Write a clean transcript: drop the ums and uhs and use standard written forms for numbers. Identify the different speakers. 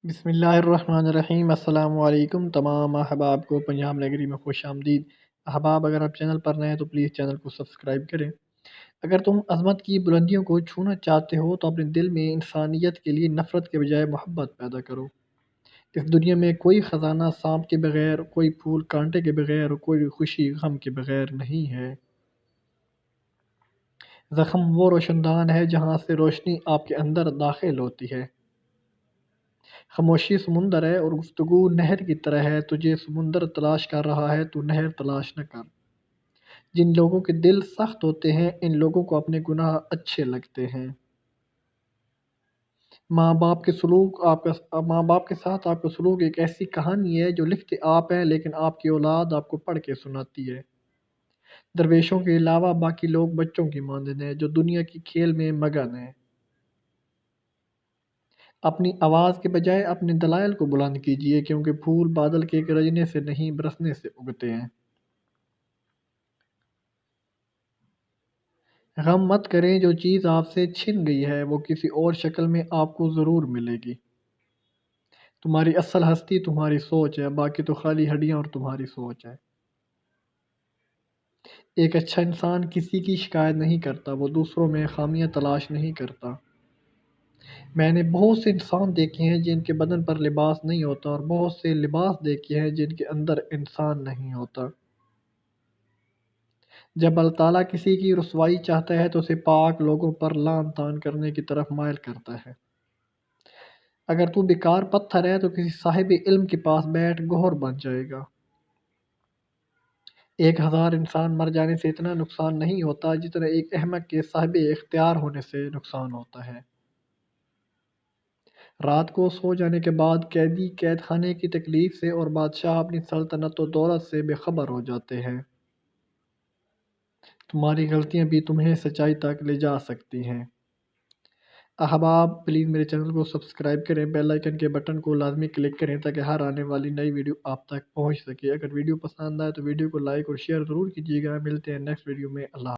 Speaker 1: بسم اللہ الرحمن الرحیم۔ السلام علیکم تمام احباب کو پنجاب نگری میں خوش آمدید۔ احباب، اگر آپ چینل پر نئے ہیں تو پلیز چینل کو سبسکرائب کریں۔ اگر تم عظمت کی بلندیوں کو چھونا چاہتے ہو تو اپنے دل میں انسانیت کے لیے نفرت کے بجائے محبت پیدا کرو۔ اس دنیا میں کوئی خزانہ سانپ کے بغیر، کوئی پھول کانٹے کے بغیر اور کوئی خوشی غم کے بغیر نہیں ہے۔ زخم وہ روشن دان ہے جہاں سے روشنی آپ کے اندر داخل ہوتی ہے۔ خاموشی سمندر ہے اور گفتگو نہر کی طرح ہے۔ تجھے سمندر تلاش کر رہا ہے، تو نہر تلاش نہ کر۔ جن لوگوں کے دل سخت ہوتے ہیں، ان لوگوں کو اپنے گناہ اچھے لگتے ہیں۔ ماں باپ کے ساتھ آپ کا سلوک ایک ایسی کہانی ہے جو لکھتے آپ ہیں، لیکن آپ کی اولاد آپ کو پڑھ کے سناتی ہے۔ درویشوں کے علاوہ باقی لوگ بچوں کی مانند ہیں جو دنیا کی کھیل میں مگن ہیں۔ اپنی آواز کے بجائے اپنے دلائل کو بلند کیجیے، کیونکہ پھول بادل کے گرجنے سے نہیں برسنے سے اگتے ہیں۔ غم مت کریں، جو چیز آپ سے چھن گئی ہے وہ کسی اور شکل میں آپ کو ضرور ملے گی۔ تمہاری اصل ہستی تمہاری سوچ ہے، باقی تو خالی ہڈیاں اور تمہاری سوچ ہے۔ ایک اچھا انسان کسی کی شکایت نہیں کرتا، وہ دوسروں میں خامیاں تلاش نہیں کرتا۔ میں نے بہت سے انسان دیکھے ہیں جن کے بدن پر لباس نہیں ہوتا، اور بہت سے لباس دیکھے ہیں جن کے اندر انسان نہیں ہوتا۔ جب اللہ تعالیٰ کسی کی رسوائی چاہتا ہے تو اسے پاک لوگوں پر لعن طعن کرنے کی طرف مائل کرتا ہے۔ اگر تو بیکار پتھر ہے تو کسی صاحب علم کے پاس بیٹھ گوہر بن جائے گا۔ 1000 انسان مر جانے سے اتنا نقصان نہیں ہوتا جتنا ایک احمق کے صاحب اختیار ہونے سے نقصان ہوتا ہے۔ رات کو سو جانے کے بعد قیدی قید خانے کی تکلیف سے اور بادشاہ اپنی سلطنت و دولت سے بے خبر ہو جاتے ہیں۔ تمہاری غلطیاں بھی تمہیں سچائی تک لے جا سکتی ہیں۔ احباب، پلیز میرے چینل کو سبسکرائب کریں، بیل آئیکن کے بٹن کو لازمی کلک کریں تاکہ ہر آنے والی نئی ویڈیو آپ تک پہنچ سکے۔ اگر ویڈیو پسند آئے تو ویڈیو کو لائک اور شیئر ضرور کیجیے گا۔ ملتے ہیں نیکسٹ ویڈیو میں۔ اللہ